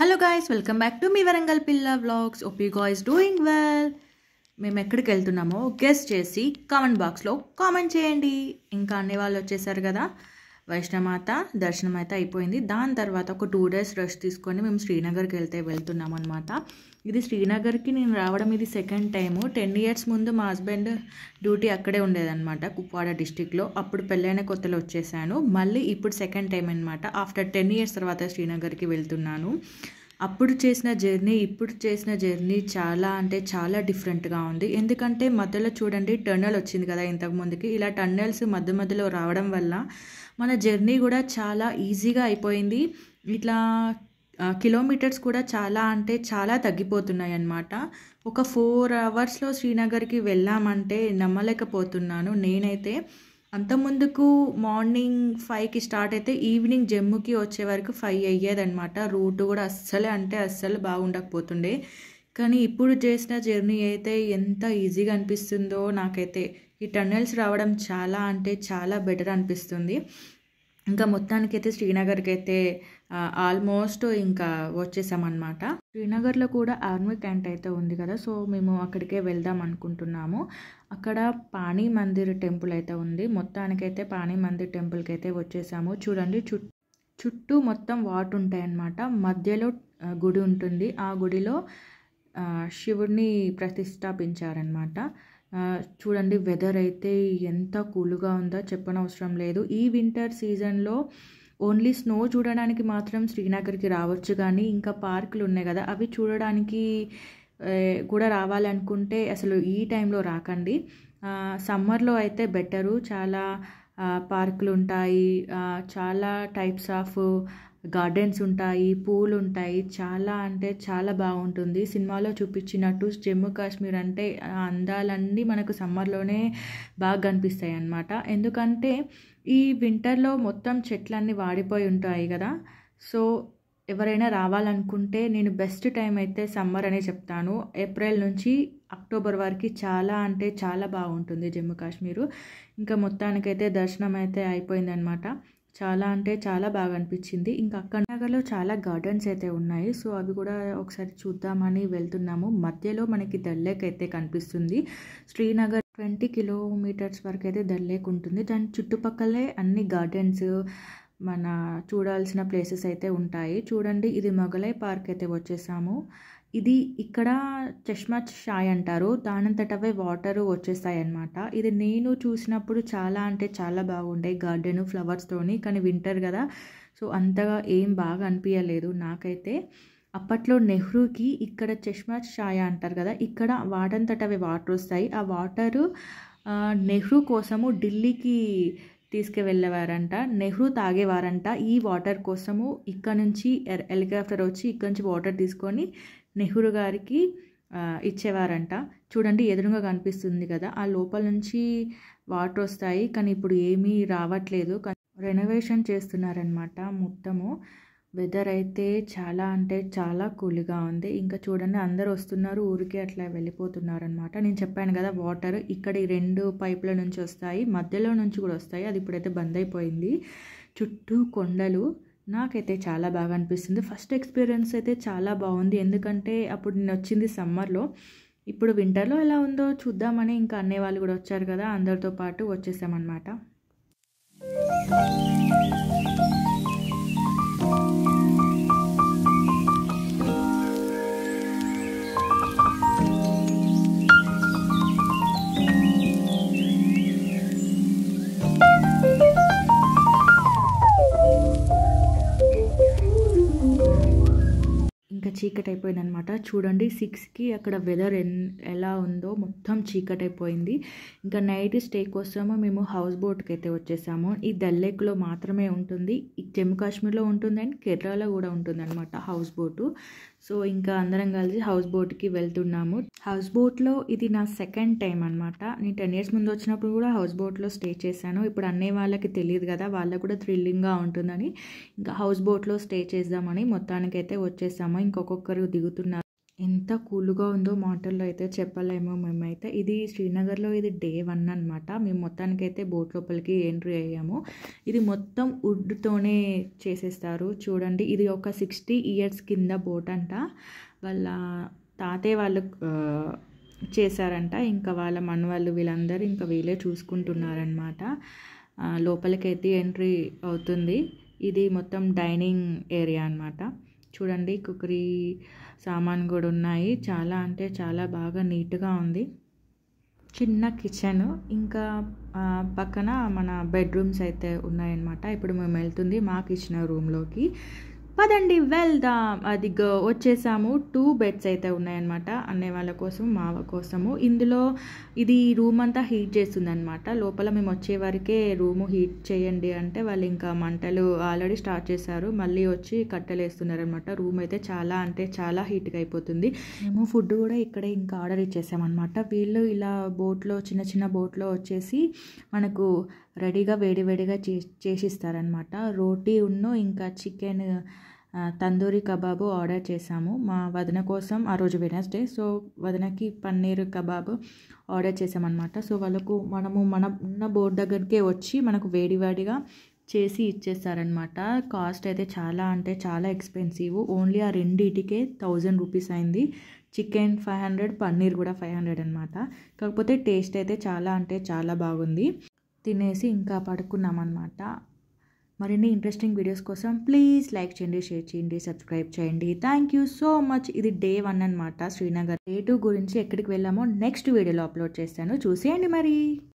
Hello guys, welcome back to మీ వరంగల్ పిల్ల vlogs. Hope you guys doing well. మేము ఎక్కడికి వెళ్తున్నామో గెస్ట్ చేసి కామెంట్ బాక్స్లో కామెంట్ చేయండి. ఇంకా అన్ని వాళ్ళు వచ్చేసారు కదా. వైష్ణమాత దర్శనం అయితే అయిపోయింది. దాని తర్వాత ఒక 2 days రెస్ట్ తీసుకొని మేము శ్రీనగర్కి వెళ్తున్నాం అనమాట. ఇది శ్రీనగర్కి నేను రావడం ఇది సెకండ్ టైము. 10 years ముందు మా హస్బెండ్ డ్యూటీ అక్కడే ఉండేదన్నమాట, కుప్వాడ డిస్టిక్లో. అప్పుడు పెళ్ళైన కొత్తలో వచ్చేసాను. మళ్ళీ ఇప్పుడు సెకండ్ టైం అనమాట. ఆఫ్టర్ 10 years తర్వాత శ్రీనగర్కి వెళ్తున్నాను. అప్పుడు చేసిన జర్నీ ఇప్పుడు చేసిన జర్నీ చాలా అంటే చాలా డిఫరెంట్గా ఉంది. ఎందుకంటే మధ్యలో చూడండి టన్నెల్ వచ్చింది కదా ఇంతకుముందుకి. ఇలా టన్నెల్స్ మధ్య మధ్యలో రావడం వల్ల మన జర్నీ కూడా చాలా ఈజీగా అయిపోయింది. ఇట్లా కిలోమీటర్స్ కూడా చాలా అంటే చాలా తగ్గిపోతున్నాయి అన్నమాట. ఒక 4 hours శ్రీనగర్కి వెళ్ళామంటే నమ్మలేకపోతున్నాను నేనైతే. అంతకుముందుకు మార్నింగ్ 5కి స్టార్ట్ అయితే ఈవినింగ్ జమ్మూకి వచ్చే వరకు 5 అయ్యేదన్నమాట. రూట్ కూడా అస్సలు బాగుండకపోతుండే. కానీ ఇప్పుడు చేసిన జర్నీ అయితే ఎంత ఈజీగా అనిపిస్తుందో నాకైతే. ఈ టన్నెల్స్ రావడం చాలా అంటే చాలా బెటర్ అనిపిస్తుంది. ఇంకా మొత్తానికైతే శ్రీనగర్కి అయితే ఆల్మోస్ట్ ఇంకా వచ్చేసామన్నమాట. శ్రీనగర్లో కూడా ఆర్మీ క్యాంట్ అయితే ఉంది కదా, సో మేము అక్కడికే వెళ్దాం అనుకుంటున్నాము. అక్కడ పాణి మందిర్ టెంపుల్ అయితే ఉంది. మొత్తానికైతే పాణి మందిర్ టెంపుల్కి అయితే వచ్చేసాము. చూడండి చుట్టూ మొత్తం వాటర్ ఉంటాయన్నమాట. మధ్యలో గుడి ఉంటుంది. ఆ గుడిలో శివుడిని ప్రతిష్టాపించారనమాట. చూడండి వెదర్ అయితే ఎంత కూల్గా ఉందో చెప్పనవసరం లేదు. ఈ వింటర్ సీజన్లో ఓన్లీ స్నో చూడడానికి మాత్రం శ్రీనగర్కి రావచ్చు, కానీ ఇంకా పార్కులు ఉన్నాయి కదా అవి చూడడానికి కూడా రావాలనుకుంటే అసలు ఈ టైంలో రాకండి. సమ్మర్లో అయితే బెటరు. చాలా పార్కులు ఉంటాయి, చాలా టైప్స్ ఆఫ్ గార్డెన్స్ ఉంటాయి, పూలు ఉంటాయి. చాలా అంటే చాలా బాగుంటుంది. సినిమాలో చూపించినట్టు జమ్మూ కాశ్మీర్ అంటే అందాలన్నీ మనకు సమ్మర్లోనే బాగా కనిపిస్తాయి అన్నమాట. ఎందుకంటే ఈ వింటర్లో మొత్తం చెట్లన్నీ వాడిపోయి ఉంటాయి కదా. సో ఎవరైనా రావాలనుకుంటే నేను బెస్ట్ టైం అయితే సమ్మర్ అనే చెప్తాను. ఏప్రిల్ నుంచి అక్టోబర్ వరకు చాలా అంటే చాలా బాగుంటుంది జమ్మూ కాశ్మీరు. ఇంకా మొత్తానికైతే దర్శనం అయితే అయిపోయిందనమాట. చాలా అంటే చాలా బాగా అనిపించింది. ఇంకా అక్కడ నగర్లో చాలా గార్డెన్స్ అయితే ఉన్నాయి. సో అవి కూడా ఒకసారి చూద్దామని వెళ్తున్నాము. మధ్యలో మనకి దల్ లేక్ అయితే కనిపిస్తుంది. శ్రీనగర్ 20 kilometers వరకు అయితే దల్ లేక్ ఉంటుంది. దాని చుట్టుపక్కలే అన్ని గార్డెన్స్, మన చూడాల్సిన ప్లేసెస్ అయితే ఉంటాయి. చూడండి ఇది మొగలై పార్క్ అయితే వచ్చేసాము. ఇది ఇక్కడ చష్మా షాయ్ అంటారు. దానంతటవే వాటర్ వచ్చేస్తాయి అన్నమాట. ఇది నేను చూసినప్పుడు చాలా అంటే చాలా బాగుండే గార్డెన్ ఫ్లవర్స్తోని. కానీ వింటర్ కదా, సో అంతగా ఏం బాగా అనిపించలేదు నాకైతే. అప్పట్లో నెహ్రూకి ఇక్కడ చష్మా షాయ్ అంటారు కదా, ఇక్కడ వాటంతటవే వాటర్ వస్తాయి. ఆ వాటరు నెహ్రూ కోసము ఢిల్లీకి తీసుకువెళ్ళేవారంట. నెహ్రూ తాగేవారంట. ఈ వాటర్ కోసము ఇక్కడ నుంచి హెలికాప్టర్ వచ్చి ఇక్కడ నుంచి వాటర్ తీసుకొని నెహ్రూ గారికి ఇచ్చేవారంట. చూడండి ఎదురుగా కనిపిస్తుంది కదా, ఆ లోపల నుంచి వాటర్ వస్తాయి. కానీ ఇప్పుడు ఏమీ రావట్లేదు, రెనోవేషన్ చేస్తున్నారనమాట మొత్తము. వెదర్ అయితే చాలా అంటే చాలా కూల్గా ఉంది. ఇంకా చూడండి అందరు వస్తున్నారు, ఊరికి అట్లా వెళ్ళిపోతున్నారు అనమాట. నేను చెప్పాను కదా వాటర్ ఇక్కడ ఈ 2 పైపుల నుంచి వస్తాయి, మధ్యలో నుంచి కూడా వస్తాయి. అది ఇప్పుడైతే బంద్ అయిపోయింది. చుట్టూ కొండలు. నాకైతే చాలా బాగా అనిపిస్తుంది. ఫస్ట్ ఎక్స్పీరియన్స్ అయితే చాలా బాగుంది. ఎందుకంటే అప్పుడు నేను వచ్చింది సమ్మర్లో. ఇప్పుడు వింటర్లో ఎలా ఉందో చూద్దామని ఇంకా అన్నయ్య వాళ్ళు కూడా వచ్చారు కదా, అందరితో పాటు వచ్చేసామన్నమాట. ఇంకా చీకటి అయిపోయిందనమాట. చూడండి 6కి అక్కడ వెదర్ ఎలా ఉందో, మొత్తం చీకటి అయిపోయింది. ఇంకా నైట్ స్టే కోసము మేము హౌస్ బోట్కి అయితే వచ్చేసాము. ఈ దల్ లేక్లో మాత్రమే ఉంటుంది, జమ్మూ కాశ్మీర్లో ఉంటుంది అండ్ కేరళలో కూడా ఉంటుంది అనమాట హౌస్ బోటు. సో ఇంకా అందరం కలిసి హౌస్ బోట్కి వెళ్తున్నాము. హౌస్ బోట్లో ఇది నా సెకండ్ టైం అనమాట. నేను 10 years ముందు వచ్చినప్పుడు కూడా హౌస్ బోట్లో స్టే చేశాను. ఇప్పుడు అన్నయ్య వాళ్ళకి తెలియదు కదా, వాళ్ళకు కూడా థ్రిల్లింగ్గా ఉంటుందని ఇంకా హౌస్ బోట్లో స్టే చేద్దామని మొత్తానికైతే వచ్చేసాము. ఇంకొకరు దిగుతున్నారు. ఎంత కూల్గా ఉందో మాటల్లో అయితే చెప్పలేము మేమైతే. ఇది శ్రీనగర్లో ఇది డే 1 అనమాట. మేము మొత్తానికైతే బోట్ లోపలికి ఎంట్రీ అయ్యాము. ఇది మొత్తం వుడ్తోనే చేసేస్తారు చూడండి. ఇది ఒక 60 ఇయర్స్ కింద బోట్ అంట. వాళ్ళ తాతయ్య వాళ్ళు చేశారంట. ఇంకా వాళ్ళ మనవాళ్ళు వీళ్ళందరూ ఇంకా వీళ్ళే చూసుకుంటున్నారనమాట. లోపలికైతే ఎంట్రీ అవుతుంది. ఇది మొత్తం డైనింగ్ ఏరియా అనమాట. చూడండి కుకరీ సామాన్ కూడా ఉన్నాయి. చాలా అంటే చాలా బాగా నీట్గా ఉంది. చిన్న కిచెన్, ఇంకా పక్కన మన బెడ్రూమ్స్ అయితే ఉన్నాయన్నమాట. ఇప్పుడు మేము వెళ్తుంది మాకు ఇచ్చిన రూమ్లోకి. పదండి వెళ్దాం. అది వచ్చేసాము. 2 బెడ్స్ అయితే ఉన్నాయన్నమాట, అన్నయ్య వాళ్ళ కోసం మా కోసము. ఇందులో ఇది రూమ్ అంతా హీట్ చేస్తుంది అనమాట. లోపల మేము వచ్చే వరకే రూము హీట్ చేయండి అంటే వాళ్ళు ఇంకా మంటలు ఆల్రెడీ స్టార్ట్ చేశారు. మళ్ళీ వచ్చి కట్టెలు వేస్తున్నారు అనమాట. రూమ్ అయితే చాలా అంటే చాలా హీట్గా అయిపోతుంది. మేము ఫుడ్ కూడా ఇక్కడే ఇంకా ఆర్డర్ ఇచ్చేసామన్నమాట. వీళ్ళు ఇలా బోట్లో చిన్న చిన్న బోట్లో వచ్చేసి మనకు రెడీగా వేడివేడిగా చేసిస్తారనమాట. రోటీ ఇంకా చికెన్ తందూరి కబాబు ఆర్డర్ చేసాము మా వదిన కోసం. ఆ రోజు వెడ్నెస్డే, సో వదినకి పన్నీర్ కబాబు ఆర్డర్ చేసామన్నమాట. సో వాళ్ళకు మనము మన ఉన్న బోర్డు దగ్గరికే వచ్చి మనకు వేడివేడిగా చేసి ఇచ్చేస్తారనమాట. కాస్ట్ అయితే చాలా అంటే చాలా ఎక్స్పెన్సివ్. ఓన్లీ ఆ రెండింటికే 1000 రూపీస్ అయింది. చికెన్ 500, పన్నీర్ కూడా 500 అనమాట. కాకపోతే టేస్ట్ అయితే చాలా అంటే చాలా బాగుంది. తినేసి ఇంకా పడుకున్నామన్నమాట. మరిన్ని ఇంట్రెస్టింగ్ వీడియోస్ కోసం ప్లీజ్ లైక్ చేయండి, షేర్ చేయండి, సబ్స్క్రైబ్ చేయండి. Thank you so much. ఇది డే 1 అనమాట శ్రీనగర్. డే 2 గురించి ఎక్కడికి వెళ్ళామో నెక్స్ట్ వీడియోలో అప్లోడ్ చేస్తాను, చూసేయండి మరి.